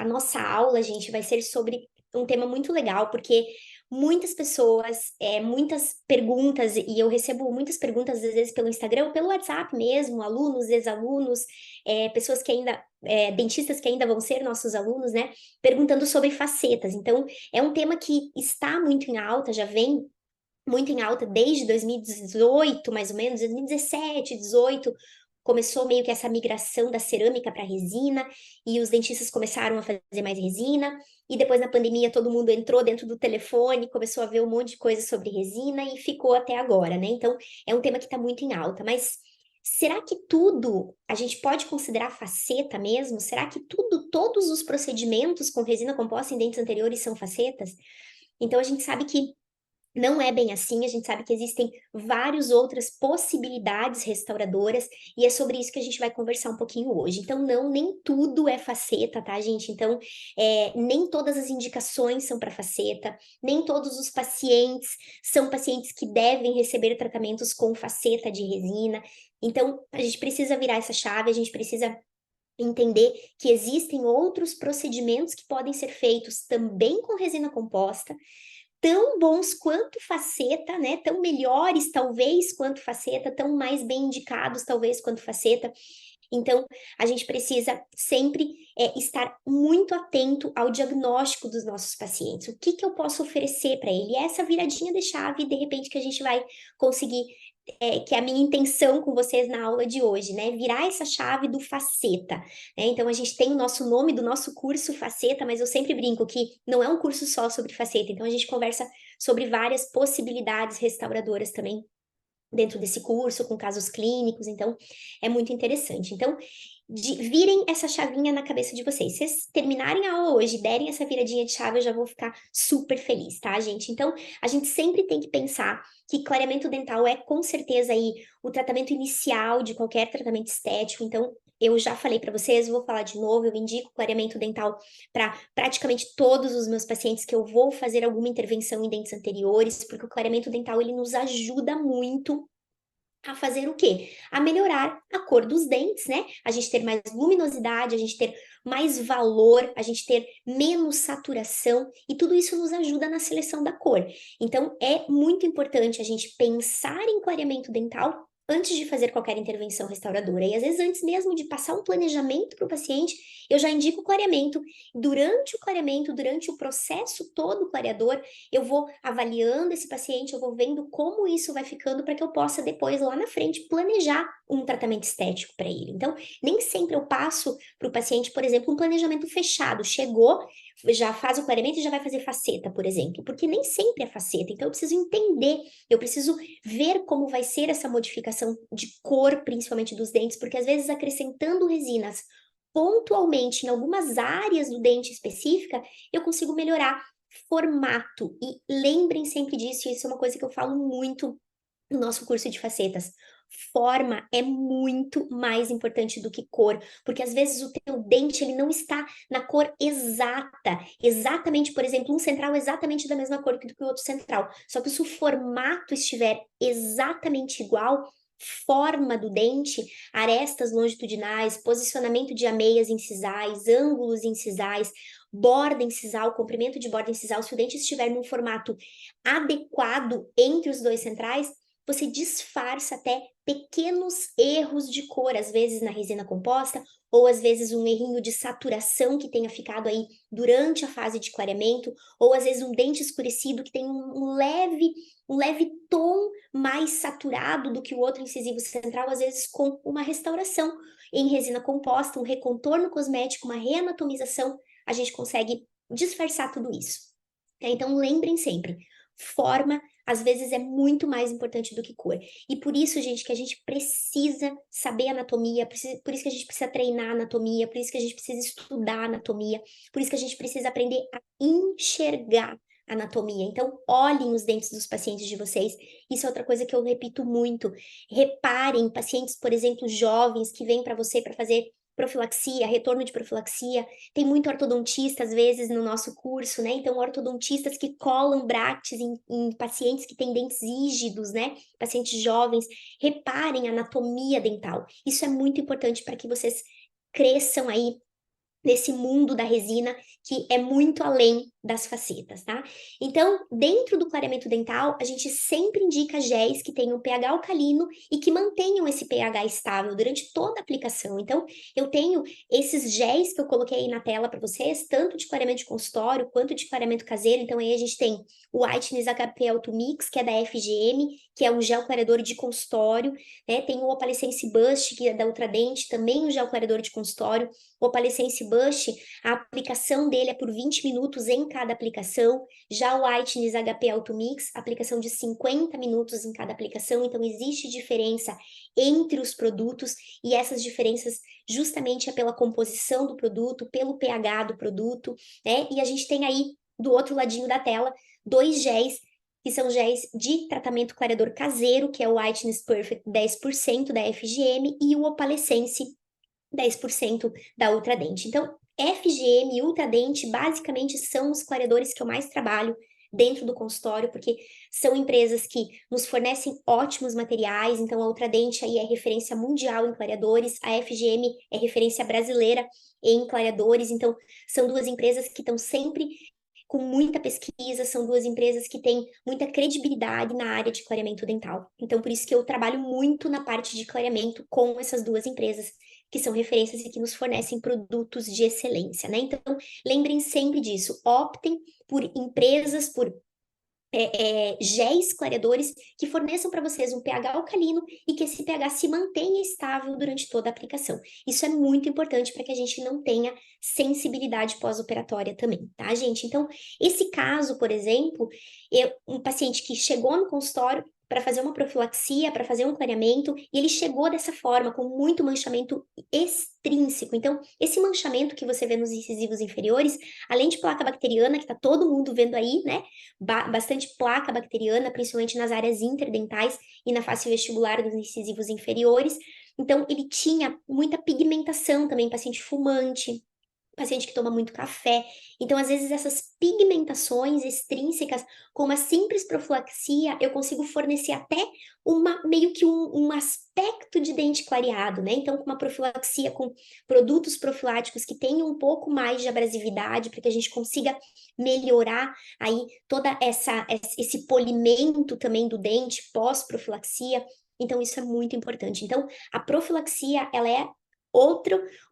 a nossa aula, gente, vai ser sobre um tema muito legal, porque muitas pessoas, muitas perguntas, e eu recebo muitas perguntas, às vezes, pelo Instagram, pelo WhatsApp mesmo, alunos, ex-alunos, pessoas que ainda, dentistas que ainda vão ser nossos alunos, né? Perguntando sobre facetas. Então, é um tema que está muito em alta, já vem muito em alta desde 2018, mais ou menos, 2017, 18, começou meio que essa migração da cerâmica para resina, e os dentistas começaram a fazer mais resina, e depois na pandemia todo mundo entrou dentro do telefone, começou a ver um monte de coisa sobre resina e ficou até agora, né? Então, é um tema que está muito em alta, mas será que tudo a gente pode considerar faceta mesmo? Será que tudo, todos os procedimentos com resina composta em dentes anteriores são facetas? Então, a gente sabe que não é bem assim, a gente sabe que existem várias outras possibilidades restauradoras e é sobre isso que a gente vai conversar um pouquinho hoje. Então, não, nem tudo é faceta, tá, gente? Então, nem todas as indicações são para faceta, nem todos os pacientes são pacientes que devem receber tratamentos com faceta de resina. Então, a gente precisa virar essa chave, a gente precisa entender que existem outros procedimentos que podem ser feitos também com resina composta, tão bons quanto faceta, né? Tão melhores, talvez, quanto faceta, tão mais bem indicados, talvez, quanto faceta. Então, a gente precisa sempre estar muito atento ao diagnóstico dos nossos pacientes. O que que eu posso oferecer para ele? E essa viradinha de chave, de repente, que a gente vai conseguir, que é a minha intenção com vocês na aula de hoje, né? Virar essa chave do faceta, né? Então, a gente tem o nosso nome do nosso curso faceta, mas eu sempre brinco que não é um curso só sobre faceta. Então, a gente conversa sobre várias possibilidades restauradoras também dentro desse curso, com casos clínicos, então é muito interessante. Então, virem essa chavinha na cabeça de vocês. Se vocês terminarem a aula hoje, derem essa viradinha de chave, eu já vou ficar super feliz, tá, gente? Então, a gente sempre tem que pensar que clareamento dental é com certeza aí o tratamento inicial de qualquer tratamento estético. Então, eu já falei para vocês, vou falar de novo, eu indico clareamento dental para praticamente todos os meus pacientes que eu vou fazer alguma intervenção em dentes anteriores, porque o clareamento dental ele nos ajuda muito a fazer o quê? A melhorar a cor dos dentes, né? A gente ter mais luminosidade, a gente ter mais valor, a gente ter menos saturação, e tudo isso nos ajuda na seleção da cor. Então, é muito importante a gente pensar em clareamento dental antes de fazer qualquer intervenção restauradora. E às vezes, antes mesmo de passar um planejamento para o paciente, eu já indico o clareamento. Durante o clareamento, durante o processo todo clareador, eu vou avaliando esse paciente, eu vou vendo como isso vai ficando para que eu possa depois, lá na frente, planejar um tratamento estético para ele. Então, nem sempre eu passo para o paciente, por exemplo, um planejamento fechado. Chegou, já faz o clareamento e já vai fazer faceta, por exemplo, porque nem sempre é faceta. Então, eu preciso entender, eu preciso ver como vai ser essa modificação de cor, principalmente dos dentes, porque às vezes acrescentando resinas pontualmente em algumas áreas do dente específica, eu consigo melhorar formato. E lembrem sempre disso, isso é uma coisa que eu falo muito no nosso curso de facetas. Forma é muito mais importante do que cor, porque às vezes o teu dente ele não está na cor exata, exatamente, por exemplo, um central exatamente da mesma cor que do que o outro central. Só que se o formato estiver exatamente igual, forma do dente, arestas longitudinais, posicionamento de ameias incisais, ângulos incisais, borda incisal, comprimento de borda incisal, se o dente estiver num formato adequado entre os dois centrais, você disfarça até pequenos erros de cor, às vezes na resina composta, ou às vezes um errinho de saturação que tenha ficado aí durante a fase de clareamento, ou às vezes um dente escurecido que tem um leve tom mais saturado do que o outro incisivo central, às vezes com uma restauração em resina composta, um recontorno cosmético, uma reanatomização, a gente consegue disfarçar tudo isso. Então, lembrem sempre, forma às vezes é muito mais importante do que cor. E por isso, gente, que a gente precisa saber anatomia, por isso que a gente precisa treinar anatomia, por isso que a gente precisa estudar anatomia, por isso que a gente precisa aprender a enxergar anatomia. Então, olhem os dentes dos pacientes de vocês. Isso é outra coisa que eu repito muito. Reparem pacientes, por exemplo, jovens que vêm para você para fazer profilaxia, retorno de profilaxia. Tem muito ortodontista, às vezes, no nosso curso, né? Então, ortodontistas que colam brackets em pacientes que têm dentes rígidos, né? Pacientes jovens. Reparem a anatomia dental. Isso é muito importante para que vocês cresçam aí nesse mundo da resina que é muito além das facetas, tá? Então, dentro do clareamento dental, a gente sempre indica géis que tenham pH alcalino e que mantenham esse pH estável durante toda a aplicação. Então, eu tenho esses géis que eu coloquei aí na tela para vocês, tanto de clareamento de consultório quanto de clareamento caseiro. Então, aí a gente tem o Whiteness HP Auto Mix, que é da FGM, que é um gel clareador de consultório, né? Tem o Opalescence Bust, que é da Ultradent, também um gel clareador de consultório. O Opalescence Bust, a aplicação dele é por 20 minutos em cada aplicação. Já o Whiteness HP Auto Mix, aplicação de 50 minutos em cada aplicação. Então, existe diferença entre os produtos e essas diferenças justamente é pela composição do produto, pelo pH do produto, né? E a gente tem aí, do outro ladinho da tela, dois géis que são géis de tratamento clareador caseiro, que é o Whiteness Perfect 10% da FGM e o Opalescence 10% da Ultradent. Então, FGM e Ultradent basicamente são os clareadores que eu mais trabalho dentro do consultório, porque são empresas que nos fornecem ótimos materiais. Então, a Ultradent aí é referência mundial em clareadores, a FGM é referência brasileira em clareadores. Então, são duas empresas que estão sempre com muita pesquisa, são duas empresas que têm muita credibilidade na área de clareamento dental. Então, por isso que eu trabalho muito na parte de clareamento com essas duas empresas, que são referências e que nos fornecem produtos de excelência, né? Então, lembrem sempre disso, optem por empresas, por géis clareadores que forneçam para vocês um pH alcalino e que esse pH se mantenha estável durante toda a aplicação. Isso é muito importante para que a gente não tenha sensibilidade pós-operatória também, tá, gente? Então, esse caso, por exemplo, um paciente que chegou no consultório para fazer uma profilaxia, para fazer um clareamento, e ele chegou dessa forma, com muito manchamento extrínseco. Então, esse manchamento que você vê nos incisivos inferiores, além de placa bacteriana, que está todo mundo vendo aí, né? Bastante placa bacteriana, principalmente nas áreas interdentais e na face vestibular dos incisivos inferiores. Então, ele tinha muita pigmentação também, paciente fumante, paciente que toma muito café. Então, às vezes, essas pigmentações extrínsecas, com uma simples profilaxia, eu consigo fornecer até meio que um aspecto de dente clareado, né? Então, com uma profilaxia com produtos profiláticos que tenham um pouco mais de abrasividade, para que a gente consiga melhorar aí toda esse polimento também do dente pós-profilaxia. Então, isso é muito importante. Então, a profilaxia, ela é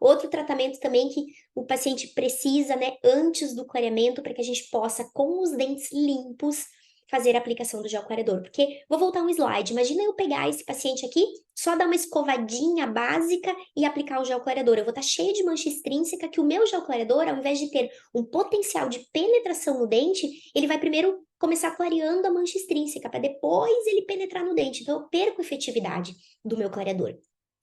outro tratamento também que o paciente precisa, né, antes do clareamento, para que a gente possa, com os dentes limpos, fazer a aplicação do gel clareador. Porque, vou voltar um slide, imagina eu pegar esse paciente aqui, só dar uma escovadinha básica e aplicar o gel clareador. Eu vou estar cheia de mancha extrínseca que o meu gel clareador, ao invés de ter um potencial de penetração no dente, ele vai primeiro começar clareando a mancha extrínseca, para depois ele penetrar no dente. Então, eu perco a efetividade do meu clareador.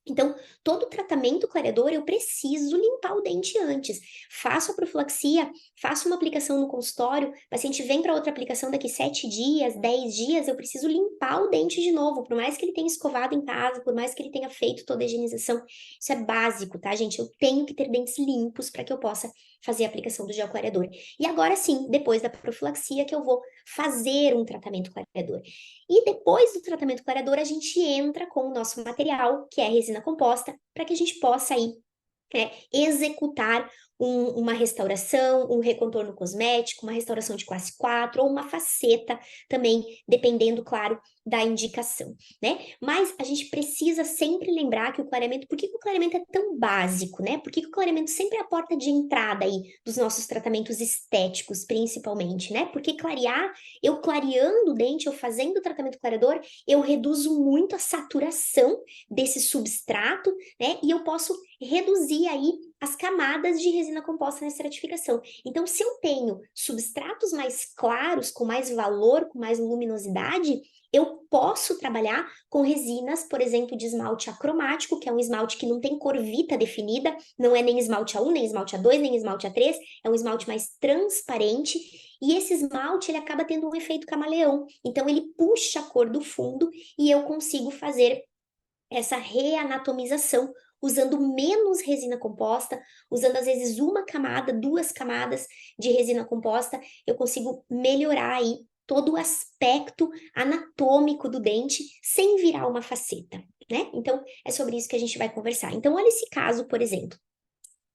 Então, todo tratamento clareador eu preciso limpar o dente antes. Faço a profilaxia, faço uma aplicação no consultório, o paciente vem para outra aplicação daqui 7 dias, 10 dias, eu preciso limpar o dente de novo, por mais que ele tenha escovado em casa, por mais que ele tenha feito toda a higienização. Isso é básico, tá, gente? Eu tenho que ter dentes limpos para que eu possa fazer a aplicação do gel clareador. E agora sim, depois da profilaxia, que eu vou fazer um tratamento clareador. E depois do tratamento clareador, a gente entra com o nosso material, que é a resina composta, para que a gente possa aí executar uma restauração, um recontorno cosmético, uma restauração de classe 4 ou uma faceta também, dependendo, claro, da indicação, né? Mas a gente precisa sempre lembrar que o clareamento, por que o clareamento é tão básico, né? Por que o clareamento sempre é a porta de entrada aí dos nossos tratamentos estéticos, principalmente, né? Porque clarear, eu clareando o dente, eu fazendo o tratamento clareador, eu reduzo muito a saturação desse substrato, né? E eu posso reduzir aí as camadas de resina composta na estratificação. Então, se eu tenho substratos mais claros, com mais valor, com mais luminosidade, eu posso trabalhar com resinas, por exemplo, de esmalte acromático, que é um esmalte que não tem cor vita definida, não é nem esmalte A1, nem esmalte A2, nem esmalte A3, é um esmalte mais transparente, e esse esmalte ele acaba tendo um efeito camaleão. Então, ele puxa a cor do fundo e eu consigo fazer essa reanatomização usando menos resina composta, usando às vezes uma camada, duas camadas de resina composta, eu consigo melhorar aí todo o aspecto anatômico do dente sem virar uma faceta, né? Então, é sobre isso que a gente vai conversar. Então, olha esse caso, por exemplo.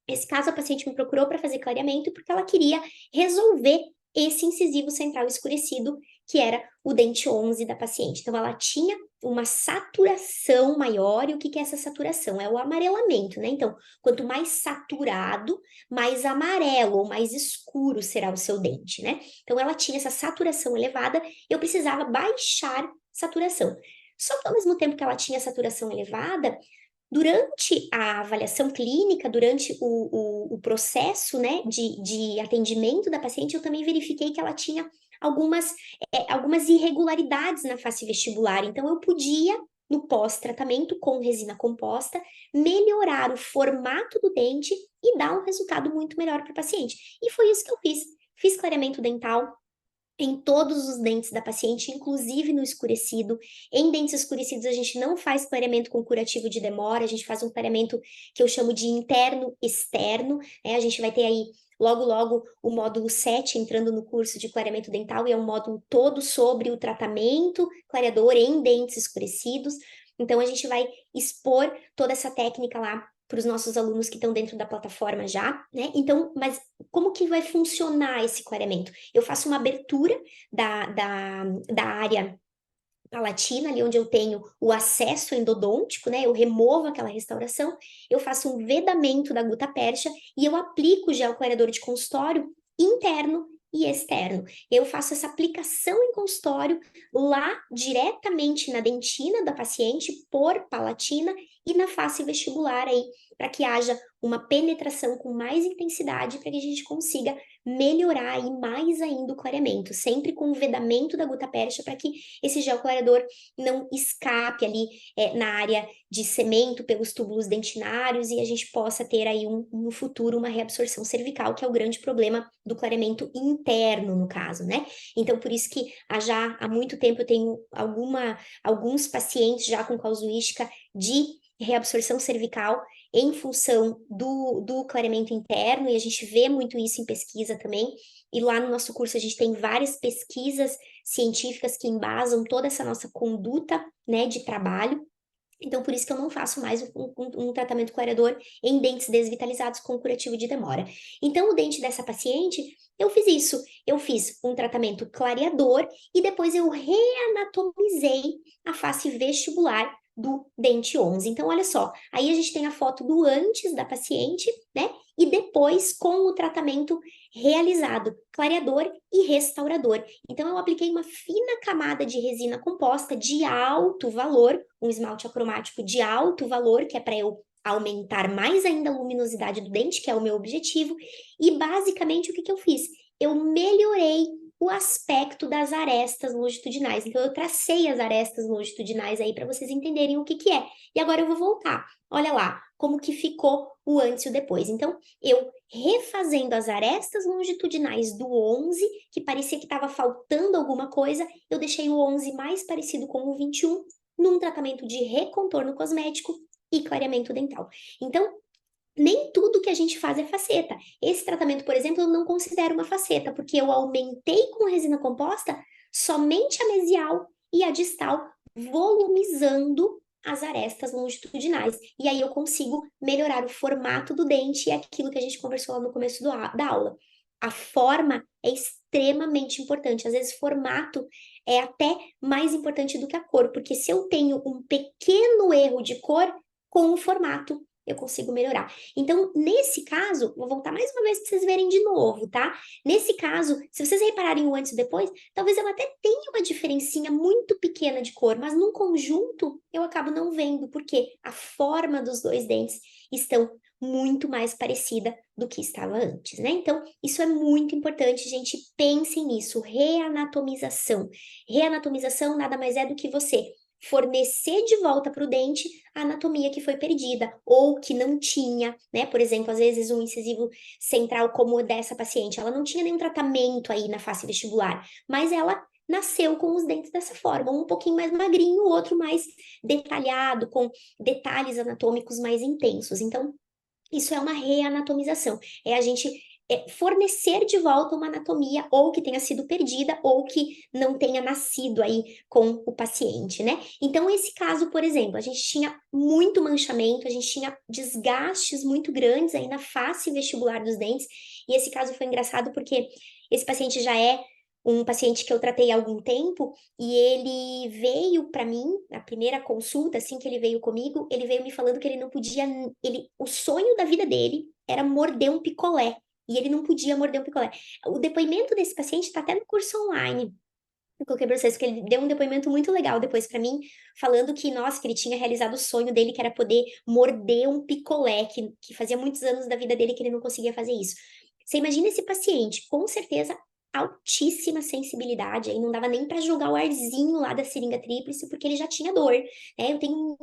Esse caso, a paciente me procurou para fazer clareamento porque ela queria resolver esse incisivo central escurecido, que era o dente 11 da paciente. Então, ela tinha uma saturação maior, e o que que é essa saturação? É o amarelamento, né? Então, quanto mais saturado, mais amarelo ou mais escuro será o seu dente, né? Então, ela tinha essa saturação elevada, eu precisava baixar saturação. Só que ao mesmo tempo que ela tinha saturação elevada, durante a avaliação clínica, durante o processo, né, de atendimento da paciente, eu também verifiquei que ela tinha algumas irregularidades na face vestibular. Então, eu podia, no pós-tratamento com resina composta, melhorar o formato do dente e dar um resultado muito melhor para a paciente. E foi isso que eu fiz. Fiz clareamento dental em todos os dentes da paciente, inclusive no escurecido. Em dentes escurecidos, a gente não faz clareamento com curativo de demora, a gente faz um clareamento que eu chamo de interno-externo, né? A gente vai ter aí, logo, logo, o módulo 7 entrando no curso de clareamento dental, e é um módulo todo sobre o tratamento clareador em dentes escurecidos. Então, a gente vai expor toda essa técnica lá para os nossos alunos que estão dentro da plataforma já, né? Então, mas como que vai funcionar esse clareamento? Eu faço uma abertura da área palatina, ali onde eu tenho o acesso endodôntico, né? Eu removo aquela restauração, eu faço um vedamento da gutta-percha e eu aplico o gel clareador de consultório interno e externo. Eu faço essa aplicação em consultório lá diretamente na dentina da paciente por palatina e na face vestibular aí, para que haja uma penetração com mais intensidade, para que a gente consiga melhorar aí mais ainda o clareamento, sempre com o vedamento da gutta-percha, para que esse gel clareador não escape ali na área de cemento pelos túbulos dentinários, e a gente possa ter aí no futuro uma reabsorção cervical, que é o grande problema do clareamento interno, no caso, né? Então, por isso que já há muito tempo eu tenho alguns pacientes já com causuística de reabsorção cervical em função do clareamento interno, e a gente vê muito isso em pesquisa também. E lá no nosso curso a gente tem várias pesquisas científicas que embasam toda essa nossa conduta, né, de trabalho. Então, por isso que eu não faço mais um tratamento clareador em dentes desvitalizados com curativo de demora. Então, o dente dessa paciente, eu fiz isso. Eu fiz um tratamento clareador e depois eu reanatomizei a face vestibular do dente 11. Então, olha só, aí a gente tem a foto do antes da paciente, né? E depois com o tratamento realizado, clareador e restaurador. Então, eu apliquei uma fina camada de resina composta de alto valor, um esmalte acromático de alto valor, que é para eu aumentar mais ainda a luminosidade do dente, que é o meu objetivo. E basicamente o que eu fiz? Eu melhorei o aspecto das arestas longitudinais. Então, eu tracei as arestas longitudinais aí para vocês entenderem o que é. E agora eu vou voltar. Olha lá como que ficou o antes e o depois. Então, eu refazendo as arestas longitudinais do 11, que parecia que estava faltando alguma coisa, eu deixei o 11 mais parecido com o 21, num tratamento de recontorno cosmético e clareamento dental. Então, nem tudo que a gente faz é faceta. Esse tratamento, por exemplo, eu não considero uma faceta, porque eu aumentei com resina composta somente a mesial e a distal, volumizando as arestas longitudinais. E aí eu consigo melhorar o formato do dente, e é aquilo que a gente conversou lá no começo da aula. A forma é extremamente importante. Às vezes, formato é até mais importante do que a cor, porque se eu tenho um pequeno erro de cor, com o formato eu consigo melhorar. Então, nesse caso, vou voltar mais uma vez para vocês verem de novo, tá? Nesse caso, se vocês repararem o antes e depois, talvez eu até tenha uma diferencinha muito pequena de cor, mas num conjunto eu acabo não vendo, porque a forma dos dois dentes estão muito mais parecida do que estava antes, né? Então, isso é muito importante, gente. Pensem nisso, reanatomização. Reanatomização nada mais é do que você fornecer de volta para o dente a anatomia que foi perdida ou que não tinha, né? Por exemplo, às vezes um incisivo central como o dessa paciente, ela não tinha nenhum tratamento aí na face vestibular, mas ela nasceu com os dentes dessa forma, um pouquinho mais magrinho, o outro mais detalhado, com detalhes anatômicos mais intensos. Então, isso é uma reanatomização, é a gente fornecer de volta uma anatomia ou que tenha sido perdida ou que não tenha nascido aí com o paciente, né? Então, esse caso, por exemplo, a gente tinha muito manchamento, a gente tinha desgastes muito grandes aí na face vestibular dos dentes, e esse caso foi engraçado porque esse paciente já é um paciente que eu tratei há algum tempo, e ele veio para mim, na primeira consulta, assim que ele veio comigo, ele veio me falando que ele não podia, o sonho da vida dele era morder um picolé, e ele não podia morder um picolé. O depoimento desse paciente está até no curso online. Eu coloquei para vocês, porque ele deu um depoimento muito legal depois para mim, falando que, nossa, que ele tinha realizado o sonho dele, que era poder morder um picolé, que fazia muitos anos da vida dele que ele não conseguia fazer isso. Você imagina esse paciente, com certeza, altíssima sensibilidade, aí não dava nem para jogar o arzinho lá da seringa tríplice, porque ele já tinha dor, né? Eu tenho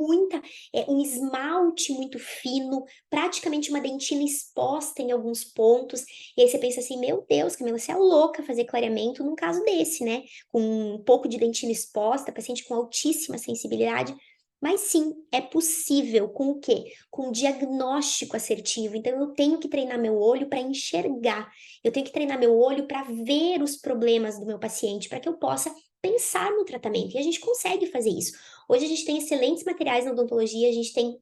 um esmalte muito fino, praticamente uma dentina exposta em alguns pontos, e aí você pensa assim, meu Deus, Camila, você é louca fazer clareamento num caso desse, né? Com um pouco de dentina exposta, paciente com altíssima sensibilidade. Mas sim, é possível. Com o quê? Com um diagnóstico assertivo. Então, eu tenho que treinar meu olho para enxergar. Eu tenho que treinar meu olho para ver os problemas do meu paciente, para que eu possa pensar no tratamento. E a gente consegue fazer isso. Hoje a gente tem excelentes materiais na odontologia, a gente tem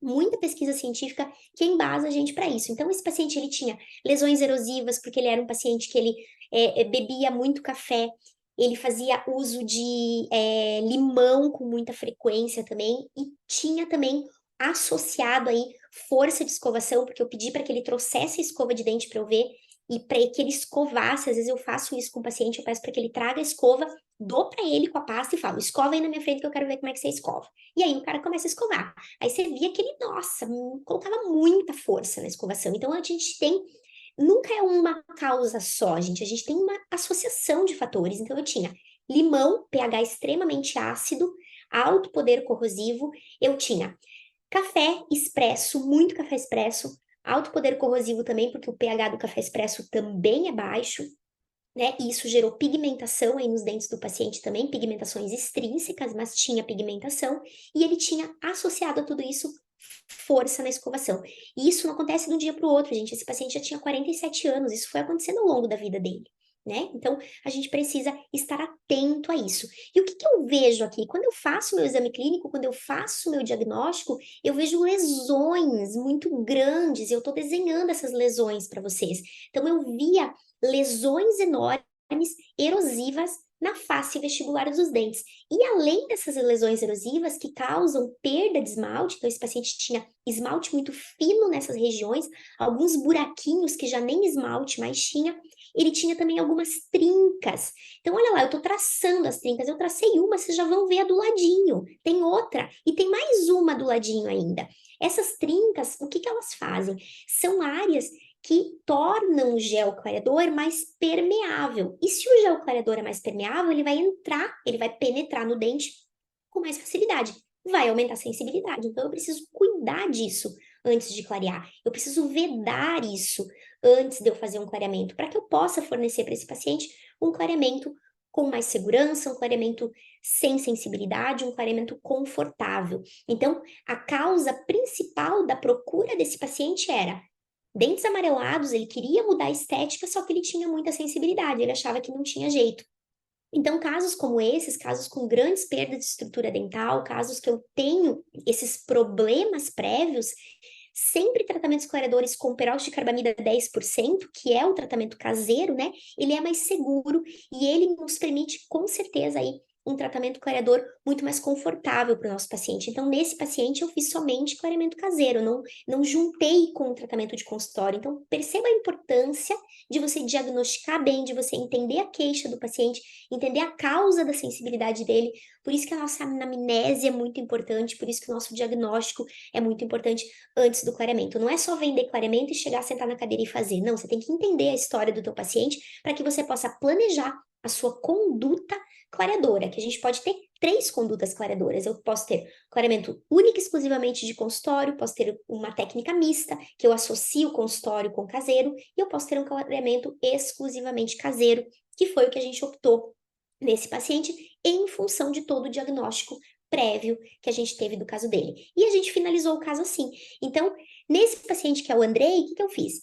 muita pesquisa científica que embasa a gente para isso. Então, esse paciente ele tinha lesões erosivas, porque ele era um paciente que ele bebia muito café, ele fazia uso de limão com muita frequência também, e tinha também associado aí força de escovação, porque eu pedi para que ele trouxesse a escova de dente para eu ver, e para que ele escovasse, às vezes eu faço isso com o paciente, eu peço para que ele traga a escova, dou para ele com a pasta e falo, escova aí na minha frente que eu quero ver como é que você escova. E aí o cara começa a escovar. Aí você via que ele, nossa, colocava muita força na escovação. Então a gente tem, nunca é uma causa só, gente. A gente tem uma associação de fatores. Então eu tinha limão, pH extremamente ácido, alto poder corrosivo. Eu tinha café expresso, muito café expresso, alto poder corrosivo também, porque o pH do café expresso também é baixo, né? E isso gerou pigmentação aí nos dentes do paciente também, pigmentações extrínsecas, mas tinha pigmentação, e ele tinha associado a tudo isso força na escovação. E isso não acontece de um dia para o outro, gente. Esse paciente já tinha 47 anos, isso foi acontecendo ao longo da vida dele. Né? Então, a gente precisa estar atento a isso. E o que eu vejo aqui? Quando eu faço meu exame clínico, quando eu faço meu diagnóstico, eu vejo lesões muito grandes, eu estou desenhando essas lesões para vocês. Então, eu via lesões enormes, erosivas, na face vestibular dos dentes. E além dessas lesões erosivas que causam perda de esmalte, então esse paciente tinha esmalte muito fino nessas regiões, alguns buraquinhos que já nem esmalte mais tinha, ele tinha também algumas trincas. Então, olha lá, eu estou traçando as trincas, eu tracei uma, vocês já vão ver a do ladinho, tem outra, e tem mais uma do ladinho ainda. Essas trincas, o que elas fazem? São áreas que tornam o gel clareador mais permeável. E se o gel clareador é mais permeável, ele vai entrar, ele vai penetrar no dente com mais facilidade. Vai aumentar a sensibilidade. Então, eu preciso cuidar disso antes de clarear. Eu preciso vedar isso antes de eu fazer um clareamento, para que eu possa fornecer para esse paciente um clareamento com mais segurança, um clareamento sem sensibilidade, um clareamento confortável. Então, a causa principal da procura desse paciente era dentes amarelados, ele queria mudar a estética, só que ele tinha muita sensibilidade, ele achava que não tinha jeito. Então, casos como esses, casos com grandes perdas de estrutura dental, casos que eu tenho esses problemas prévios, sempre tratamentos clareadores com peróxido de carbamida 10%, que é o tratamento caseiro, né? Ele é mais seguro e ele nos permite, com certeza, aí, um tratamento clareador muito mais confortável para o nosso paciente. Então, nesse paciente, eu fiz somente clareamento caseiro, não juntei com o tratamento de consultório. Então, perceba a importância de você diagnosticar bem, de você entender a queixa do paciente, entender a causa da sensibilidade dele. Por isso que a nossa anamnese é muito importante, por isso que o nosso diagnóstico é muito importante antes do clareamento. Não é só vender clareamento e chegar, sentar na cadeira e fazer. Não, você tem que entender a história do teu paciente para que você possa planejar a sua conduta clareadora, que a gente pode ter 3 condutas clareadoras. Eu posso ter clareamento único e exclusivamente de consultório, posso ter uma técnica mista, que eu associo consultório com caseiro, e eu posso ter um clareamento exclusivamente caseiro, que foi o que a gente optou nesse paciente em função de todo o diagnóstico prévio que a gente teve do caso dele. E a gente finalizou o caso assim. Então, nesse paciente que é o Andrei, o que eu fiz?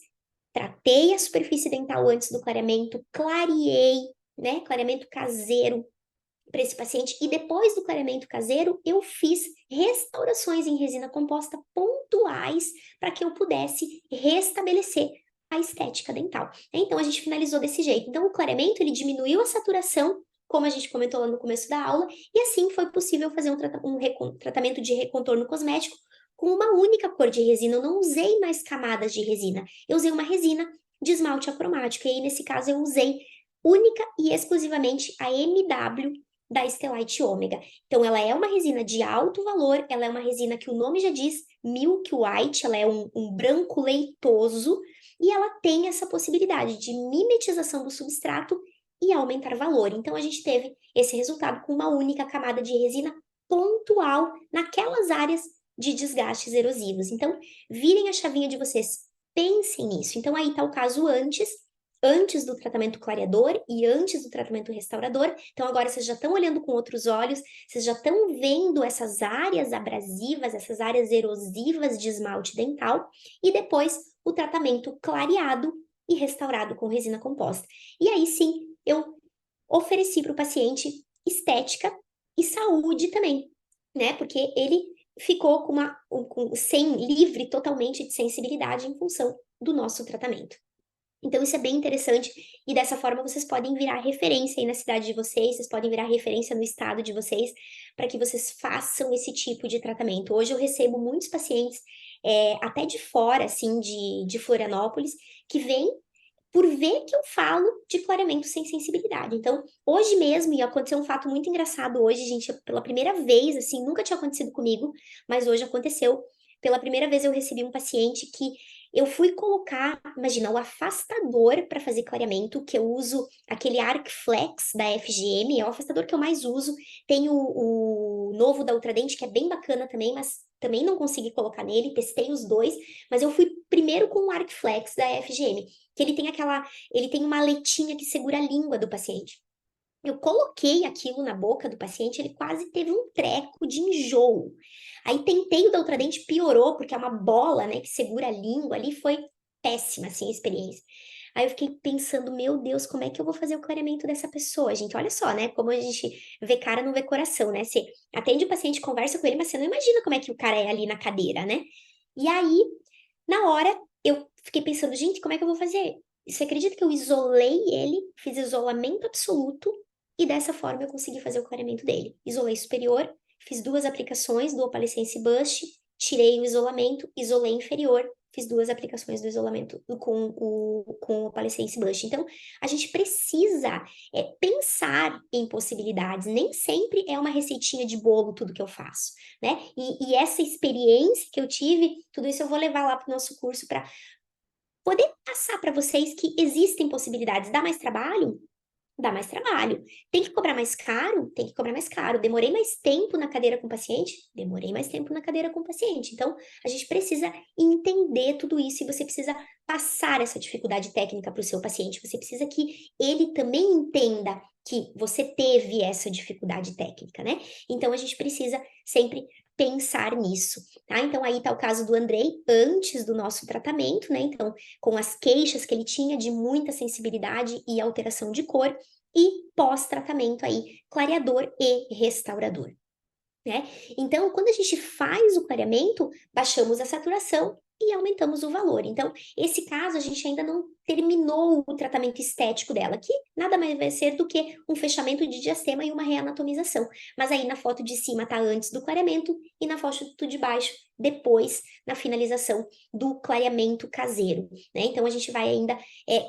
tratei a superfície dental antes do clareamento, clareei, né? Clareamento caseiro para esse paciente. E depois do clareamento caseiro, eu fiz restaurações em resina composta pontuais para que eu pudesse restabelecer a estética dental. Então, a gente finalizou desse jeito. Então, o clareamento, ele diminuiu a saturação, como a gente comentou lá no começo da aula, e assim foi possível fazer um tratamento de recontorno cosmético com uma única cor de resina. Eu não usei mais camadas de resina. Eu usei uma resina de esmalte acromático. E aí, nesse caso, eu usei única e exclusivamente a MW da Stellite Ômega. Então, ela é uma resina de alto valor, ela é uma resina que o nome já diz, Milk White, ela é um branco leitoso, e ela tem essa possibilidade de mimetização do substrato e aumentar valor. Então, a gente teve esse resultado com uma única camada de resina pontual naquelas áreas de desgastes erosivos. Então, virem a chavinha de vocês, pensem nisso. Então, aí está o caso antes do tratamento clareador e antes do tratamento restaurador. Então, agora vocês já estão olhando com outros olhos, vocês já estão vendo essas áreas abrasivas, essas áreas erosivas de esmalte dental, e depois o tratamento clareado e restaurado com resina composta. E aí sim, eu ofereci para o paciente estética e saúde também, né? Porque ele ficou livre totalmente de sensibilidade em função do nosso tratamento. Então, isso é bem interessante, e dessa forma vocês podem virar referência aí na cidade de vocês podem virar referência no estado de vocês, para que vocês façam esse tipo de tratamento. Hoje eu recebo muitos pacientes, até de fora, assim, de Florianópolis, que vêm por ver que eu falo de clareamento sem sensibilidade. Então, hoje mesmo, e aconteceu um fato muito engraçado hoje, gente, pela primeira vez, assim, nunca tinha acontecido comigo, mas hoje aconteceu. Pela primeira vez eu recebi um paciente que eu fui colocar, imagina, o afastador para fazer clareamento, que eu uso aquele Arc Flex da FGM, é o afastador que eu mais uso. Tem o novo da Ultradent, que é bem bacana também, mas também não consegui colocar nele, testei os dois, mas eu fui primeiro com o Arc Flex da FGM, que ele tem uma aletinha que segura a língua do paciente. Eu coloquei aquilo na boca do paciente, ele quase teve um treco de enjoo. Aí tentei o da Ultradent, piorou, porque é uma bola, né, que segura a língua ali, foi péssima, assim, a experiência. Aí eu fiquei pensando, meu Deus, como é que eu vou fazer o clareamento dessa pessoa, gente? Olha só, né, como a gente vê cara, não vê coração, né? Você atende o paciente, conversa com ele, mas você não imagina como é que o cara é ali na cadeira, né? E aí, na hora, eu fiquei pensando, gente, como é que eu vou fazer? Você acredita que eu isolei ele, fiz isolamento absoluto, e dessa forma eu consegui fazer o clareamento dele. Isolei superior, fiz 2 aplicações do Opalescence Bust, tirei o isolamento, isolei inferior, fiz 2 aplicações do isolamento com o Opalescence Bust. Então, a gente precisa pensar em possibilidades, nem sempre é uma receitinha de bolo tudo que eu faço, né? E essa experiência que eu tive, tudo isso eu vou levar lá para o nosso curso para poder passar para vocês que existem possibilidades. Dá mais trabalho? Dá mais trabalho. Tem que cobrar mais caro? Tem que cobrar mais caro. Demorei mais tempo na cadeira com o paciente? Demorei mais tempo na cadeira com o paciente. Então, a gente precisa entender tudo isso e você precisa passar essa dificuldade técnica para o seu paciente. Você precisa que ele também entenda que você teve essa dificuldade técnica, né? Então, a gente precisa sempre pensar nisso, tá? Então, aí tá o caso do Andrei, antes do nosso tratamento, né? Então, com as queixas que ele tinha de muita sensibilidade e alteração de cor, e pós-tratamento aí, clareador e restaurador, né? Então, quando a gente faz o clareamento, baixamos a saturação e aumentamos o valor. Então, esse caso a gente ainda não terminou o tratamento estético dela, que nada mais vai ser do que um fechamento de diastema e uma reanatomização. Mas aí na foto de cima tá antes do clareamento e na foto de baixo depois, na finalização do clareamento caseiro, né? Então, a gente vai ainda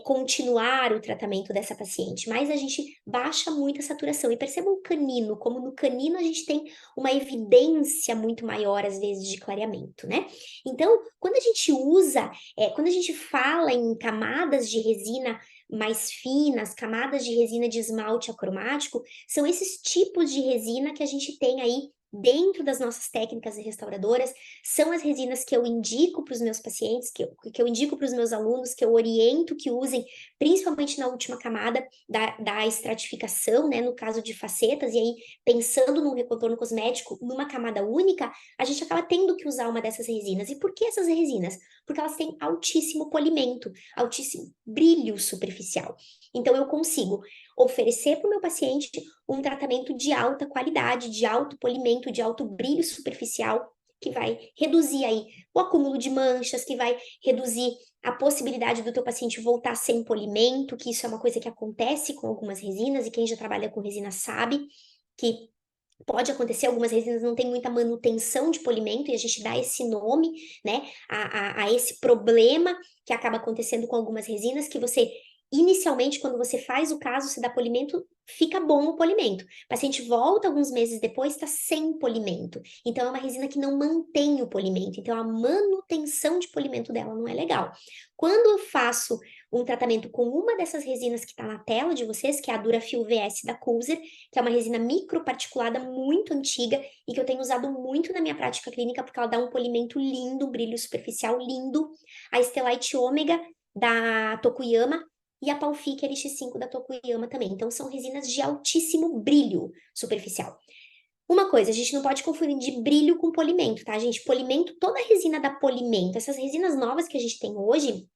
continuar o tratamento dessa paciente, mas a gente baixa muito a saturação. E perceba o canino, como no canino a gente tem uma evidência muito maior, às vezes, de clareamento, né? Então, quando a gente usa, quando a gente fala em camadas de resina mais finas, camadas de resina de esmalte acromático, são esses tipos de resina que a gente tem aí dentro das nossas técnicas restauradoras, são as resinas que eu indico para os meus pacientes, que eu indico para os meus alunos, que eu oriento que usem, principalmente na última camada da estratificação, né, no caso de facetas, e aí pensando no recontorno cosmético, numa camada única, a gente acaba tendo que usar uma dessas resinas. E por que essas resinas? Porque elas têm altíssimo polimento, altíssimo brilho superficial. Então eu consigo oferecer para o meu paciente um tratamento de alta qualidade, de alto polimento, de alto brilho superficial, que vai reduzir aí o acúmulo de manchas, que vai reduzir a possibilidade do teu paciente voltar sem polimento, que isso é uma coisa que acontece com algumas resinas, e quem já trabalha com resina sabe que pode acontecer, algumas resinas não têm muita manutenção de polimento, e a gente dá esse nome, né, a esse problema que acaba acontecendo com algumas resinas, que você, inicialmente, quando você faz o caso, se dá polimento, fica bom o polimento. O paciente volta alguns meses depois, está sem polimento. Então, é uma resina que não mantém o polimento. Então, a manutenção de polimento dela não é legal. Quando eu faço um tratamento com uma dessas resinas que está na tela de vocês, que é a Durafil VS da Culzer, que é uma resina microparticulada muito antiga e que eu tenho usado muito na minha prática clínica, porque ela dá um polimento lindo, um brilho superficial lindo. A Estelite Ômega da Tokuyama e a Palfic LX5 da Tokuyama também. Então, são resinas de altíssimo brilho superficial. Uma coisa, a gente não pode confundir brilho com polimento, tá, gente? Polimento, toda resina dá polimento. Essas resinas novas que a gente tem hoje,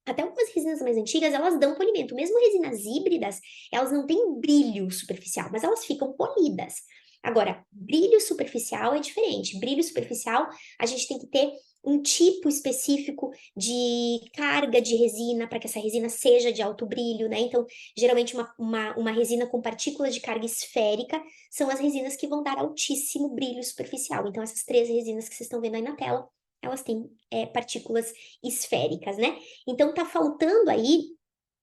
até algumas resinas mais antigas, elas dão polimento. Mesmo resinas híbridas, elas não têm brilho superficial, mas elas ficam polidas. Agora, brilho superficial é diferente. Brilho superficial, a gente tem que ter um tipo específico de carga de resina para que essa resina seja de alto brilho, né? Então, geralmente uma resina com partículas de carga esférica são as resinas que vão dar altíssimo brilho superficial. Então, essas três resinas que vocês estão vendo aí na tela, elas têm partículas esféricas, né? Então, tá faltando aí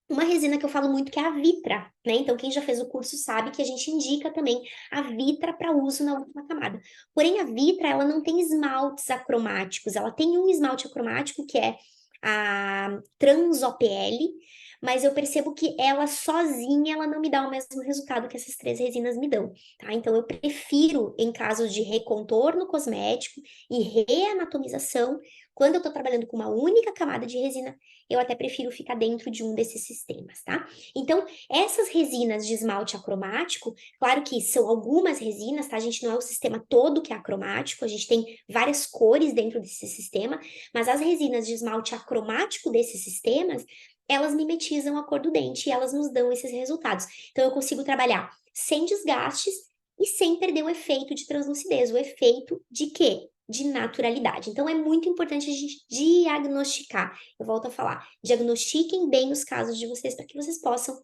uma resina que eu falo muito que é a Vitra, né? Então, quem já fez o curso sabe que a gente indica também a Vitra para uso na última camada. Porém, a Vitra, ela não tem esmaltes acromáticos, ela tem um esmalte acromático que é a Trans OPL, mas eu percebo que ela sozinha, ela não me dá o mesmo resultado que essas três resinas me dão, tá? Então, eu prefiro, em casos de recontorno cosmético e reanatomização, quando eu tô trabalhando com uma única camada de resina, eu até prefiro ficar dentro de um desses sistemas, tá? Então, essas resinas de esmalte acromático, claro que são algumas resinas, tá? A gente não é o sistema todo que é acromático, a gente tem várias cores dentro desse sistema, mas as resinas de esmalte acromático desses sistemas, elas mimetizam a cor do dente e elas nos dão esses resultados. Então, eu consigo trabalhar sem desgastes e sem perder o efeito de translucidez. O efeito de quê? De naturalidade. Então, é muito importante a gente diagnosticar. Eu volto a falar, diagnostiquem bem os casos de vocês para que vocês possam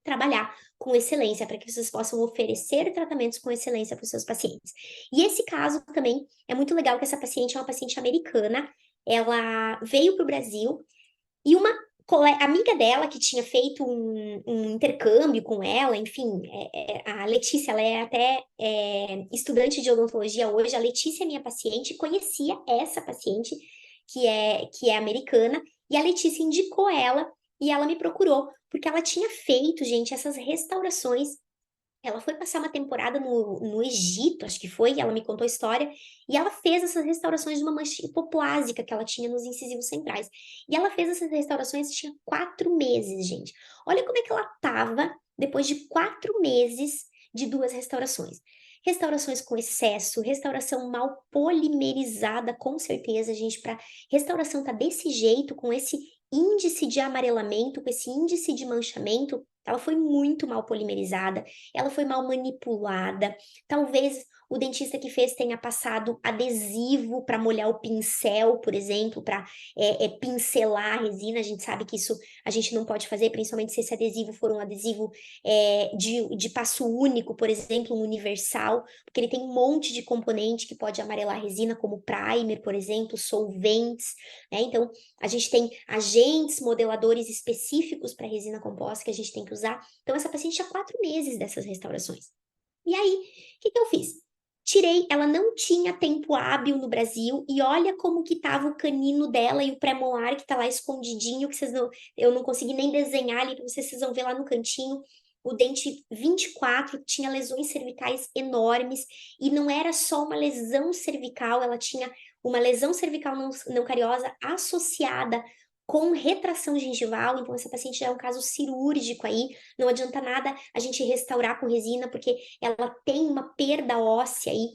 trabalhar com excelência, para que vocês possam oferecer tratamentos com excelência para os seus pacientes. E esse caso também é muito legal, que essa paciente é uma paciente americana, ela veio para o Brasil e uma amiga dela que tinha feito um intercâmbio com ela, enfim, a Letícia, ela é até estudante de odontologia hoje, a Letícia é minha paciente, conhecia essa paciente que é americana, e a Letícia indicou ela, e ela me procurou, porque ela tinha feito, gente, essas restaurações. Ela foi passar uma temporada no Egito, acho que foi, e ela me contou a história, e ela fez essas restaurações de uma mancha hipoplásica que ela tinha nos incisivos centrais. E ela fez essas restaurações, tinha 4 meses, gente. Olha como é que ela tava depois de 4 meses de duas restaurações. Restaurações com excesso, restauração mal polimerizada, com certeza, gente, para restauração tá desse jeito, com esse índice de amarelamento, com esse índice de manchamento, ela foi muito mal polimerizada, ela foi mal manipulada. Talvez o dentista que fez tenha passado adesivo para molhar o pincel, por exemplo, para pincelar a resina. A gente sabe que isso a gente não pode fazer, principalmente se esse adesivo for um adesivo de passo único, por exemplo, um universal, porque ele tem um monte de componente que pode amarelar a resina, como primer, por exemplo, solventes, né? Então, a gente tem agentes modeladores específicos para resina composta que a gente tem que usar. Então, essa paciente tinha 4 meses dessas restaurações. E aí, o que eu fiz? Tirei, ela não tinha tempo hábil no Brasil, e olha como que tava o canino dela e o pré-molar que tá lá escondidinho, que eu não consegui nem desenhar ali para vocês vão ver lá no cantinho. o dente 24 tinha lesões cervicais enormes, e não era só uma lesão cervical, ela tinha uma lesão cervical não cariosa associada com retração gengival, então essa paciente já é um caso cirúrgico aí, não adianta nada a gente restaurar com resina, porque ela tem uma perda óssea aí,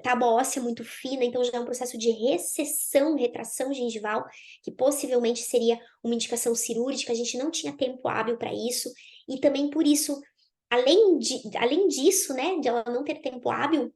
tábua óssea muito fina, então já é um processo de recessão, retração gengival, que possivelmente seria uma indicação cirúrgica, a gente não tinha tempo hábil para isso, e também por isso, além disso, né, de ela não ter tempo hábil,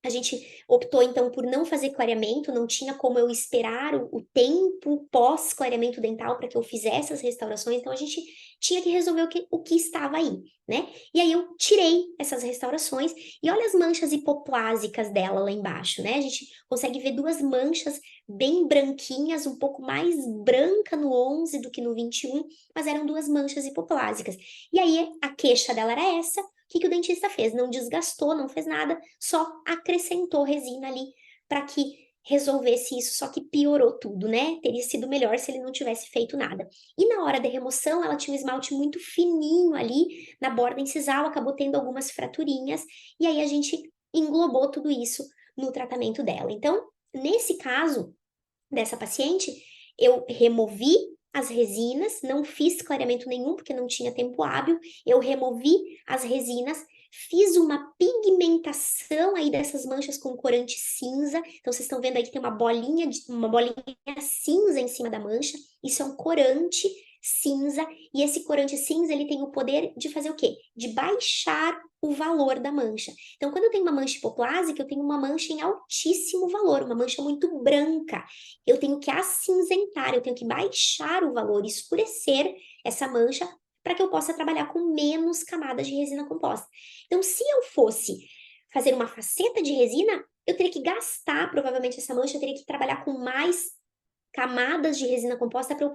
a gente optou então por não fazer clareamento, não tinha como eu esperar o tempo pós-clareamento dental para que eu fizesse as restaurações, então a gente tinha que resolver o que estava aí, né? E aí eu tirei essas restaurações e olha as manchas hipoplásicas dela lá embaixo, né? A gente consegue ver duas manchas bem branquinhas, um pouco mais branca no 11 do que no 21, mas eram duas manchas hipoplásicas. E aí a queixa dela era essa. O que o dentista fez? Não desgastou, não fez nada, só acrescentou resina ali para que resolvesse isso, só que piorou tudo, né? Teria sido melhor se ele não tivesse feito nada. E na hora da remoção, ela tinha um esmalte muito fininho ali na borda incisal, acabou tendo algumas fraturinhas, e aí a gente englobou tudo isso no tratamento dela. Então, nesse caso dessa paciente, eu removi as resinas, não fiz clareamento nenhum, porque não tinha tempo hábil, eu removi as resinas, fiz uma pigmentação aí dessas manchas com corante cinza, então vocês estão vendo aí que tem uma bolinha cinza em cima da mancha, isso é um corante cinza, e esse corante cinza, ele tem o poder de fazer o quê? De baixar o valor da mancha. Então, quando eu tenho uma mancha hipoplásica, eu tenho uma mancha em altíssimo valor, uma mancha muito branca, eu tenho que acinzentar, eu tenho que baixar o valor, escurecer essa mancha para que eu possa trabalhar com menos camadas de resina composta. Então, se eu fosse fazer uma faceta de resina, eu teria que gastar provavelmente essa mancha, eu teria que trabalhar com mais camadas de resina composta para eu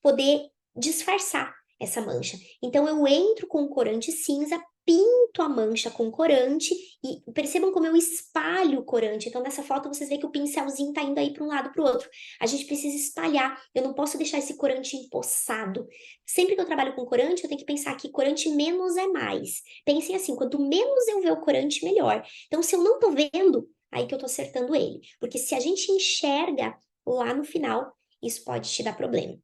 poder disfarçar essa mancha. Então eu entro com corante cinza, pinto a mancha com corante e percebam como eu espalho o corante. Então nessa foto vocês veem que o pincelzinho tá indo aí para um lado para o outro. A gente precisa espalhar. Eu não posso deixar esse corante empoçado. Sempre que eu trabalho com corante, eu tenho que pensar que corante menos é mais. Pensem assim, quanto menos eu ver o corante, melhor. Então se eu não tô vendo, aí que eu tô acertando ele. Porque se a gente enxerga lá no final, isso pode te dar problema,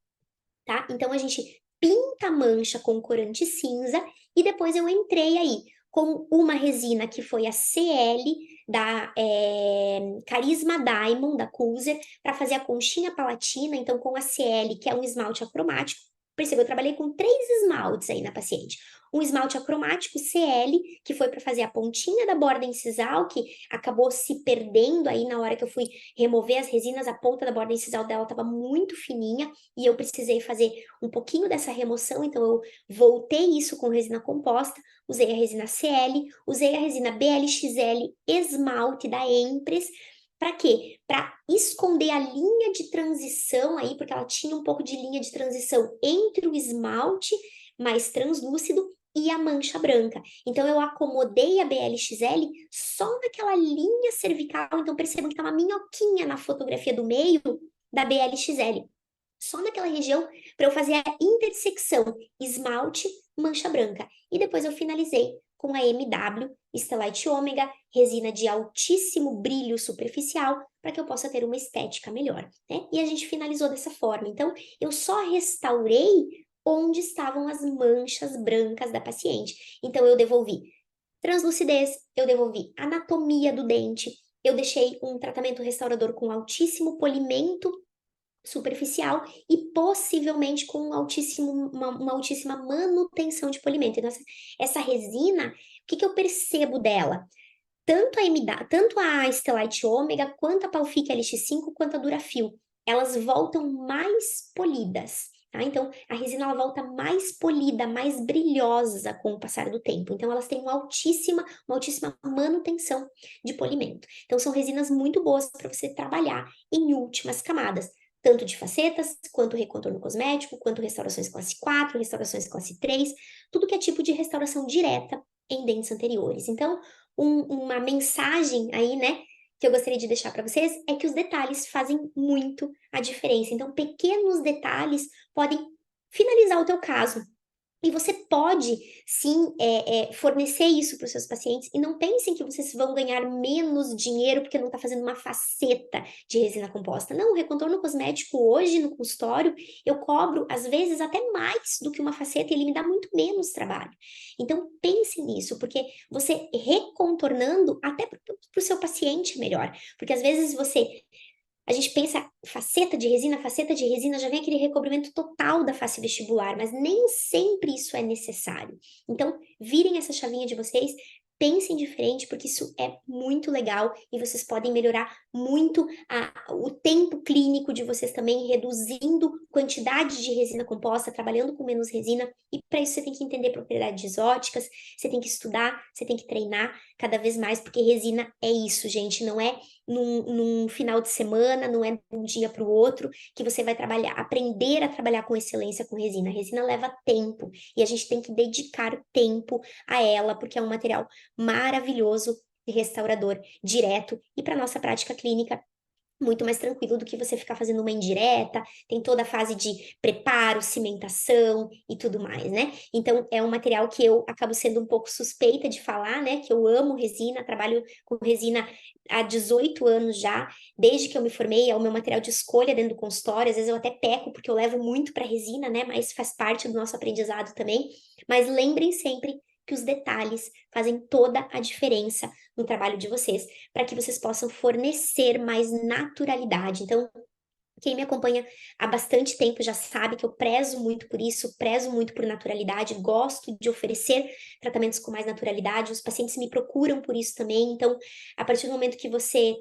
tá? Então a gente pinta a mancha com corante cinza e depois eu entrei aí com uma resina que foi a CL da Carisma Diamond da Cooser para fazer a conchinha palatina, então com a CL, que é um esmalte acromático. Perceba, eu trabalhei com 3 esmaltes aí na paciente. Um esmalte acromático CL, que foi para fazer a pontinha da borda incisal, que acabou se perdendo aí na hora que eu fui remover as resinas, a ponta da borda incisal dela estava muito fininha e eu precisei fazer um pouquinho dessa remoção, então eu voltei isso com resina composta, usei a resina CL, usei a resina BLXL esmalte da Empress. Para quê? Para esconder a linha de transição aí, porque ela tinha um pouco de linha de transição entre o esmalte mais translúcido e a mancha branca. Então eu acomodei a BLXL só naquela linha cervical, então percebam que tá uma minhoquinha na fotografia do meio da BLXL. Só naquela região para eu fazer a intersecção esmalte, mancha branca. E depois eu finalizei com a MW Stellite Ômega, resina de altíssimo brilho superficial, para que eu possa ter uma estética melhor, né? E a gente finalizou dessa forma. Então, eu só restaurei onde estavam as manchas brancas da paciente. Então, eu devolvi translucidez, eu devolvi anatomia do dente, eu deixei um tratamento restaurador com altíssimo polimento superficial e possivelmente com uma altíssima manutenção de polimento. Então, essa resina, o que eu percebo dela? Tanto a Stellite Ômega, quanto a Palfic LX5, quanto a Durafil, elas voltam mais polidas. Tá? Então, a resina ela volta mais polida, mais brilhosa com o passar do tempo. Então, elas têm uma altíssima manutenção de polimento. Então, são resinas muito boas para você trabalhar em últimas camadas, tanto de facetas, quanto recontorno cosmético, quanto restaurações classe 4, restaurações classe 3, tudo que é tipo de restauração direta em dentes anteriores. Então, uma mensagem aí, né, que eu gostaria de deixar para vocês é que os detalhes fazem muito a diferença. Então, pequenos detalhes podem finalizar o teu caso. E você pode, sim, fornecer isso para os seus pacientes e não pensem que vocês vão ganhar menos dinheiro porque não está fazendo uma faceta de resina composta. Não, o recontorno cosmético hoje no consultório eu cobro, às vezes, até mais do que uma faceta e ele me dá muito menos trabalho. Então, pense nisso, porque você recontornando até para o seu paciente é melhor. Porque às vezes a gente pensa faceta de resina, já vem aquele recobrimento total da face vestibular, mas nem sempre isso é necessário. Então, virem essa chavinha de vocês, pensem diferente, porque isso é muito legal e vocês podem melhorar muito o tempo clínico de vocês também, reduzindo quantidade de resina composta, trabalhando com menos resina. E para isso você tem que entender propriedades óticas, você tem que estudar, você tem que treinar cada vez mais, porque resina é isso, gente, não é num final de semana, não é de um dia para o outro que você vai trabalhar, aprender a trabalhar com excelência com resina. A resina leva tempo e a gente tem que dedicar tempo a ela, porque é um material maravilhoso e restaurador direto e para nossa prática clínica muito mais tranquilo do que você ficar fazendo uma indireta, tem toda a fase de preparo, cimentação e tudo mais, né? Então, é um material que eu acabo sendo um pouco suspeita de falar, né? Que eu amo resina, trabalho com resina há 18 anos já, desde que eu me formei, é o meu material de escolha dentro do consultório, às vezes eu até peco porque eu levo muito para resina, né? Mas faz parte do nosso aprendizado também. Mas lembrem sempre que os detalhes fazem toda a diferença no trabalho de vocês para que vocês possam fornecer mais naturalidade. Então, quem me acompanha há bastante tempo já sabe que eu prezo muito por isso, prezo muito por naturalidade, gosto de oferecer tratamentos com mais naturalidade, os pacientes me procuram por isso também. Então, a partir do momento que você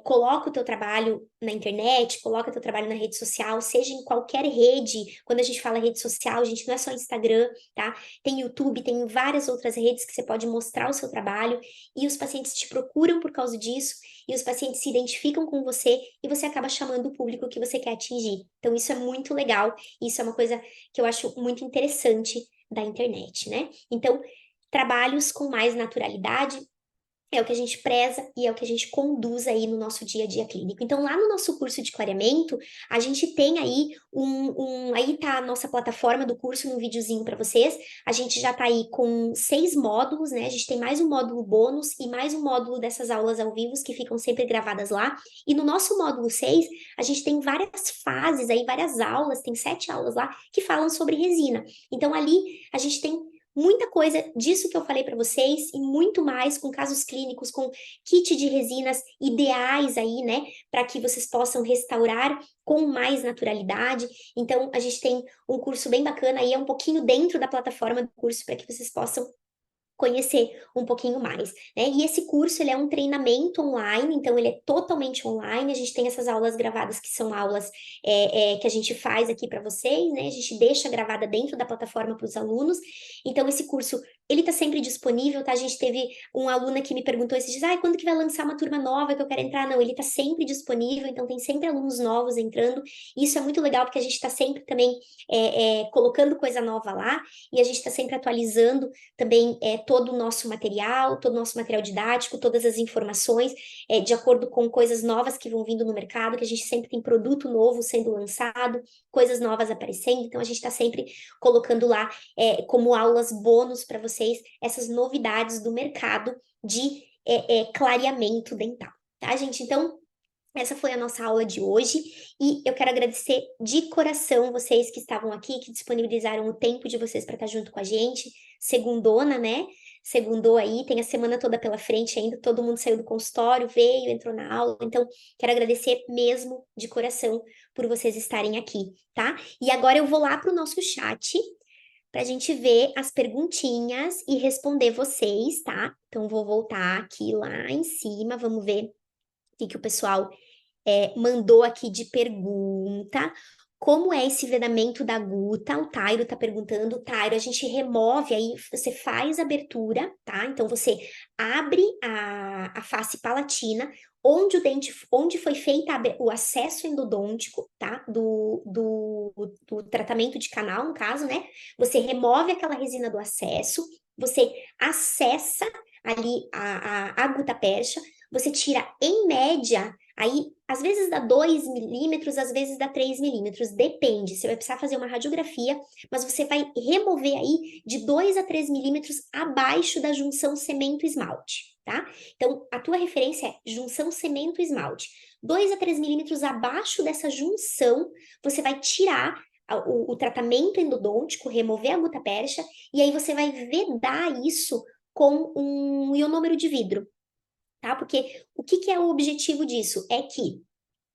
coloca o teu trabalho na internet, coloca o teu trabalho na rede social, seja em qualquer rede, quando a gente fala rede social, a gente não é só Instagram, tá? Tem YouTube, tem várias outras redes que você pode mostrar o seu trabalho e os pacientes te procuram por causa disso e os pacientes se identificam com você e você acaba chamando o público que você quer atingir. Então, isso é muito legal, isso é uma coisa que eu acho muito interessante da internet, né? Então, trabalhos com mais naturalidade é o que a gente preza e é o que a gente conduz aí no nosso dia a dia clínico. Então, lá no nosso curso de clareamento, a gente tem aí aí tá a nossa plataforma do curso, um videozinho para vocês. A gente já tá aí com 6 módulos, né? A gente tem mais um módulo bônus e mais um módulo dessas aulas ao vivo que ficam sempre gravadas lá. E no nosso módulo 6, a gente tem várias fases aí, várias aulas, tem 7 aulas lá que falam sobre resina. Então, ali a gente tem muita coisa disso que eu falei para vocês e muito mais com casos clínicos, com kit de resinas ideais aí, né, para que vocês possam restaurar com mais naturalidade. Então, a gente tem um curso bem bacana aí, é um pouquinho dentro da plataforma do curso para que vocês possam conhecer um pouquinho mais, né? E esse curso, ele é um treinamento online, então ele é totalmente online, a gente tem essas aulas gravadas que são aulas que a gente faz aqui para vocês, né? A gente deixa gravada dentro da plataforma para os alunos, então esse curso, ele tá sempre disponível, tá? A gente teve uma aluna que me perguntou esses dias, quando que vai lançar uma turma nova que eu quero entrar? Não, ele tá sempre disponível, então tem sempre alunos novos entrando, e isso é muito legal, porque a gente tá sempre também colocando coisa nova lá, e a gente tá sempre atualizando também todo o nosso material, todo o nosso material didático, todas as informações, de acordo com coisas novas que vão vindo no mercado, que a gente sempre tem produto novo sendo lançado, coisas novas aparecendo, então a gente está sempre colocando lá como aulas bônus para vocês essas novidades do mercado de clareamento dental, tá, gente? Então, essa foi a nossa aula de hoje e eu quero agradecer de coração vocês que estavam aqui, que disponibilizaram o tempo de vocês para estar junto com a gente. Segundona, né? Segundou aí, tem a semana toda pela frente ainda, todo mundo saiu do consultório, veio, entrou na aula. Então, quero agradecer mesmo de coração por vocês estarem aqui, tá? E agora eu vou lá para o nosso chat para a gente ver as perguntinhas e responder vocês, tá? Então, vou voltar aqui lá em cima, vamos ver o que o pessoal mandou aqui de pergunta. Como é esse vedamento da guta? O Tairo tá perguntando. Tairo, a gente remove aí, você faz a abertura, tá? Então você abre a face palatina, onde o dente, onde foi feita o acesso endodôntico, tá? Do tratamento de canal, no caso, né? Você remove aquela resina do acesso, você acessa ali a gutta percha, você tira em média Aí, às vezes dá 2 milímetros, às vezes dá 3 milímetros, depende. Você vai precisar fazer uma radiografia, mas você vai remover aí de 2 a 3 milímetros abaixo da junção cemento-esmalte, tá? Então, a tua referência é junção cemento-esmalte. 2 a 3 milímetros abaixo dessa junção, você vai tirar o tratamento endodôntico, remover a gutta-percha, e aí você vai vedar isso com um ionômero de vidro, tá? Porque o que que é o objetivo disso? É que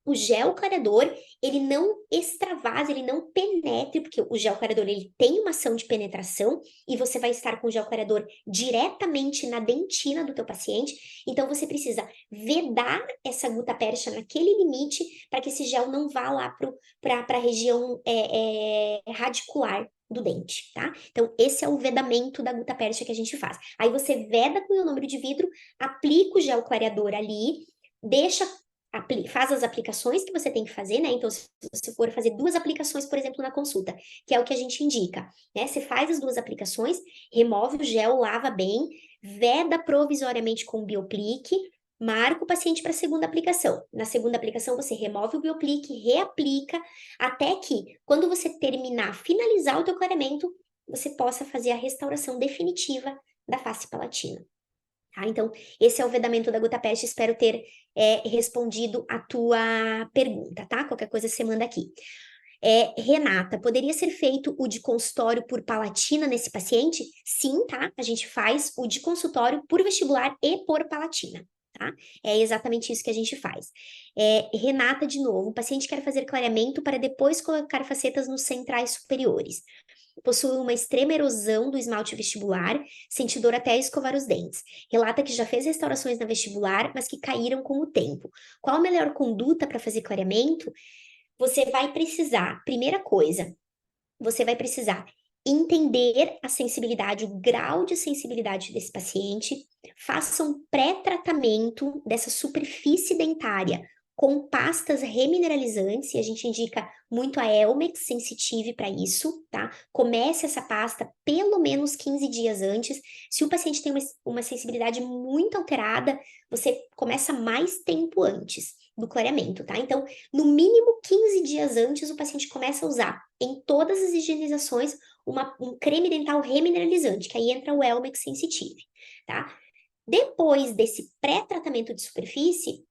o gel clareador, ele não extravase, ele não penetre, porque o gel clareador, ele tem uma ação de penetração, e você vai estar com o gel clareador diretamente na dentina do teu paciente, então você precisa vedar essa gutta-percha naquele limite, para que esse gel não vá lá para a região radicular do dente, tá? Então, esse é o vedamento da gutta-percha que a gente faz. Aí você veda com o ionômero de vidro, aplica o gel clareador ali, deixa faz as aplicações que você tem que fazer, né? Então, se você for fazer 2 aplicações, por exemplo, na consulta, que é o que a gente indica, né? Você faz as 2 aplicações, remove o gel, lava bem, veda provisoriamente com o Bioplique, marca o paciente para a segunda aplicação. Na segunda aplicação, você remove o Bioplique, reaplica, até que, quando você terminar, finalizar o teu clareamento, você possa fazer a restauração definitiva da face palatina. Tá? Então, esse é o vedamento da gutta-percha. Espero ter respondido a tua pergunta, tá? Qualquer coisa você manda aqui. Renata, poderia ser feito o de consultório por palatina nesse paciente? Sim, tá? A gente faz o de consultório por vestibular e por palatina, tá? É exatamente isso que a gente faz. Renata, de novo, o paciente quer fazer clareamento para depois colocar facetas nos centrais superiores. Possui uma extrema erosão do esmalte vestibular, sente dor até escovar os dentes. Relata que já fez restaurações na vestibular, mas que caíram com o tempo. Qual a melhor conduta para fazer clareamento? Você vai precisar, primeira coisa, você vai precisar entender a sensibilidade, o grau de sensibilidade desse paciente, faça um pré-tratamento dessa superfície dentária com pastas remineralizantes, e a gente indica muito a Elmex Sensitive para isso, tá? Comece essa pasta pelo menos 15 dias antes. Se o paciente tem uma sensibilidade muito alterada, você começa mais tempo antes do clareamento, tá? Então, no mínimo 15 dias antes, o paciente começa a usar em todas as higienizações um creme dental remineralizante, que aí entra o Elmex Sensitive, tá? Depois desse pré-tratamento de superfície,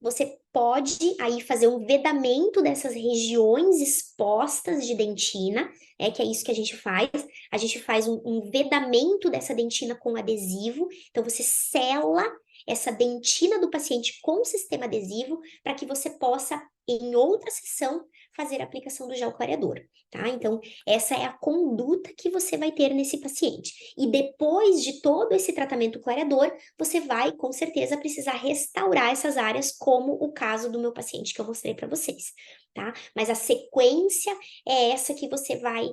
você pode aí fazer um vedamento dessas regiões expostas de dentina, que é isso que a gente faz. A gente faz um vedamento dessa dentina com adesivo, então você sela essa dentina do paciente com sistema adesivo para que você possa, em outra sessão, fazer a aplicação do gel clareador, tá? Então, essa é a conduta que você vai ter nesse paciente. E depois de todo esse tratamento clareador, você vai, com certeza, precisar restaurar essas áreas, como o caso do meu paciente que eu mostrei para vocês, tá? Mas a sequência é essa que você vai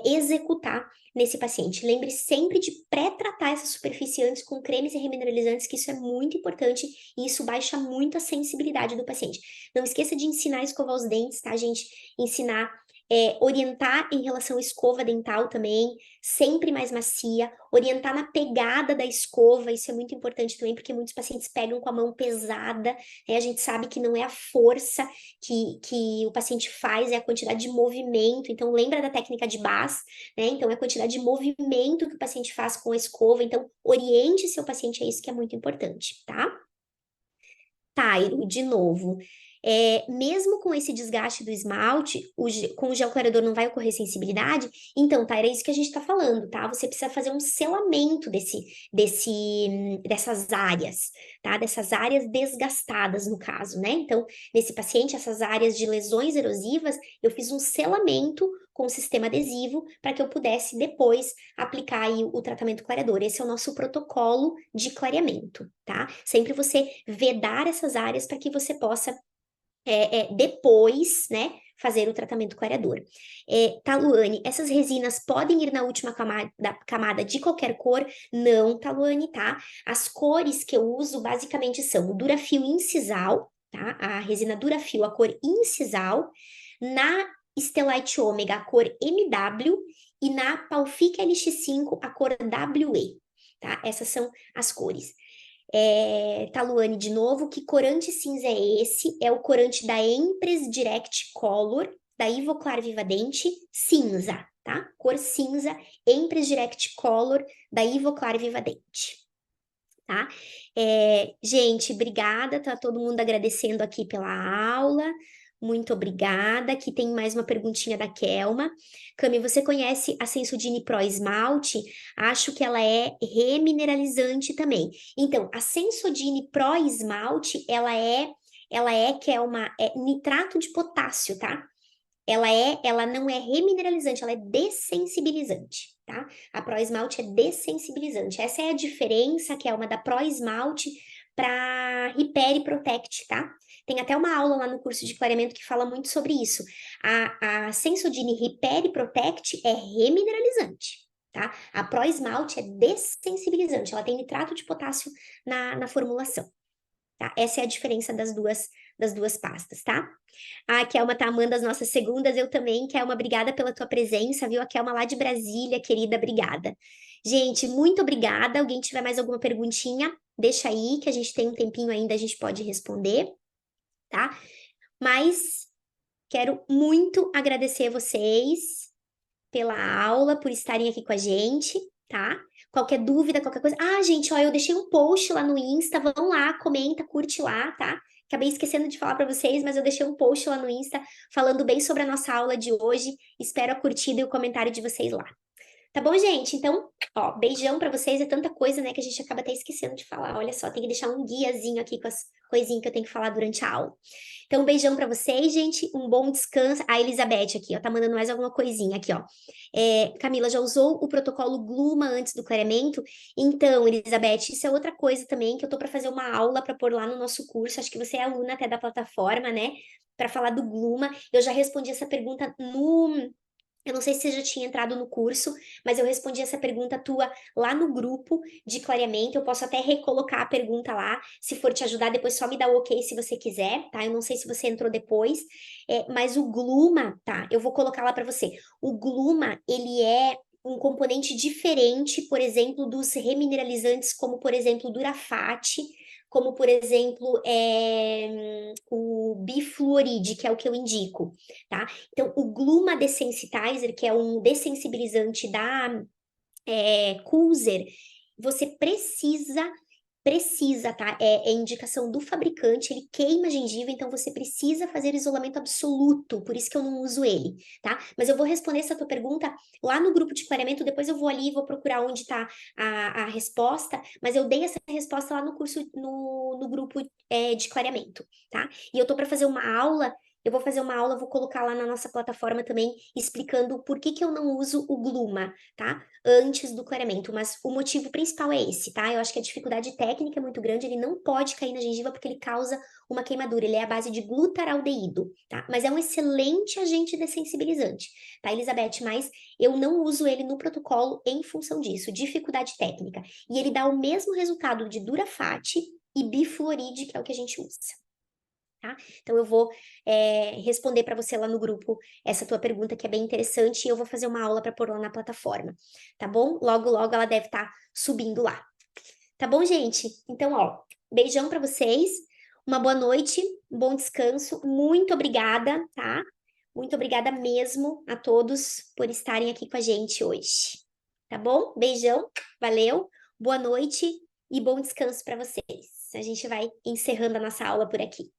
executar nesse paciente. Lembre sempre de pré-tratar essa superfície antes com cremes e remineralizantes, que isso é muito importante e isso baixa muito a sensibilidade do paciente. Não esqueça de ensinar a escovar os dentes, tá, gente? Ensinar orientar em relação à escova dental também, sempre mais macia, orientar na pegada da escova, isso é muito importante também, porque muitos pacientes pegam com a mão pesada, né? A gente sabe que não é a força que o paciente faz, é a quantidade de movimento, então lembra da técnica de Bass, né? Então é a quantidade de movimento que o paciente faz com a escova, então oriente seu paciente a isso que é muito importante, tá? Tairo, de novo, mesmo com esse desgaste do esmalte, com o gel clareador não vai ocorrer sensibilidade? Então, Tairo, é isso que a gente está falando, tá? Você precisa fazer um selamento dessas áreas, tá? Dessas áreas desgastadas, no caso, né? Então, nesse paciente, essas áreas de lesões erosivas, eu fiz um selamento com o sistema adesivo para que eu pudesse depois aplicar aí o tratamento clareador. Esse é o nosso protocolo de clareamento, tá? Sempre você vedar essas áreas para que você possa depois, né, fazer o tratamento clareador. Taluane, essas resinas podem ir na última camada de qualquer cor? Não, Taluane, tá? As cores que eu uso basicamente são o Durafil Incisal, tá? A resina Durafil, a cor Incisal, na Stellite Omega, a cor MW, e na Palfic LX5, a cor WE, tá? Essas são as cores. Taluane, de novo, que corante cinza é esse? É o corante da Empress Direct Color, da Ivoclar Vivadente, cinza, tá? Cor cinza, Empress Direct Color, da Ivoclar Vivadente, tá? Gente, obrigada, tá todo mundo agradecendo aqui pela aula. Muito obrigada. Aqui tem mais uma perguntinha da Kelma. Cami, você conhece a Sensodyne Pro Esmalte? Acho que ela é remineralizante também. Então, a Sensodyne Pro Esmalte, Kelma, nitrato de potássio, tá? Ela não é remineralizante, ela é dessensibilizante, tá? A Pro Esmalte é dessensibilizante. Essa é a diferença, que é uma da Pro Esmalte para Repair e Protect, tá? Tem até uma aula lá no curso de clareamento que fala muito sobre isso. A Sensodyne Repair e Protect é remineralizante, tá? A Pro Esmalte é dessensibilizante, ela tem nitrato de potássio na formulação, tá? Essa é a diferença das duas pastas, tá? A Kelma tá amando as nossas segundas, eu também. Kelma, obrigada pela tua presença, viu? A Kelma lá de Brasília, querida, obrigada. Gente, muito obrigada. Alguém tiver mais alguma perguntinha, deixa aí, que a gente tem um tempinho ainda, a gente pode responder, tá? Mas quero muito agradecer vocês pela aula, por estarem aqui com a gente, tá? Qualquer dúvida, qualquer coisa. Ah, gente, ó, eu deixei um post lá no Insta, vão lá, comenta, curte lá, tá? Acabei esquecendo de falar para vocês, mas eu deixei um post lá no Insta falando bem sobre a nossa aula de hoje. Espero a curtida e o comentário de vocês lá. Tá bom, gente? Então, ó, beijão pra vocês. É tanta coisa, né, que a gente acaba até esquecendo de falar. Olha só, tem que deixar um guiazinho aqui com as coisinhas que eu tenho que falar durante a aula. Então, um beijão pra vocês, gente. Um bom descanso. A Elizabeth aqui, ó, tá mandando mais alguma coisinha aqui, ó. Camila, já usou o protocolo Gluma antes do clareamento? Então, Elizabeth, isso é outra coisa também que eu tô pra fazer uma aula pra pôr lá no nosso curso. Acho que você é aluna até da plataforma, né? Pra falar do Gluma. Eu já respondi essa pergunta no Eu não sei se você já tinha entrado no curso, mas eu respondi essa pergunta tua lá no grupo de clareamento. Eu posso até recolocar a pergunta lá, se for te ajudar, depois só me dá o ok se você quiser, tá? Eu não sei se você entrou depois, mas o Gluma, tá? Eu vou colocar lá para você. O Gluma, ele é um componente diferente, por exemplo, dos remineralizantes, como por exemplo, o Durafate, como por exemplo, o bifluoride, que é o que eu indico, tá? Então, o Gluma Desensitizer, que é um dessensibilizante da Culzer, você precisa, tá? É indicação do fabricante, ele queima a gengiva, então você precisa fazer isolamento absoluto, por isso que eu não uso ele, tá? Mas eu vou responder essa tua pergunta lá no grupo de clareamento, depois eu vou ali e vou procurar onde tá a resposta, mas eu dei essa resposta lá no curso, no grupo de clareamento, tá? E eu tô para fazer uma aula. Eu vou fazer uma aula, vou colocar lá na nossa plataforma também, explicando por que eu não uso o Gluma, tá? Antes do clareamento, mas o motivo principal é esse, tá? Eu acho que a dificuldade técnica é muito grande, ele não pode cair na gengiva porque ele causa uma queimadura, ele é à base de glutaraldeído, tá? Mas é um excelente agente dessensibilizante, tá, Elizabeth? Mas eu não uso ele no protocolo em função disso, dificuldade técnica. E ele dá o mesmo resultado de Durafate e bifluoride, que é o que a gente usa. Tá? Então eu vou responder para você lá no grupo essa tua pergunta que é bem interessante e eu vou fazer uma aula para pôr lá na plataforma, tá bom? Logo, logo ela deve estar subindo lá. Tá bom, gente? Então, ó, beijão para vocês, uma boa noite, um bom descanso, muito obrigada, tá? Muito obrigada mesmo a todos por estarem aqui com a gente hoje. Tá bom? Beijão, valeu, boa noite e bom descanso para vocês. A gente vai encerrando a nossa aula por aqui.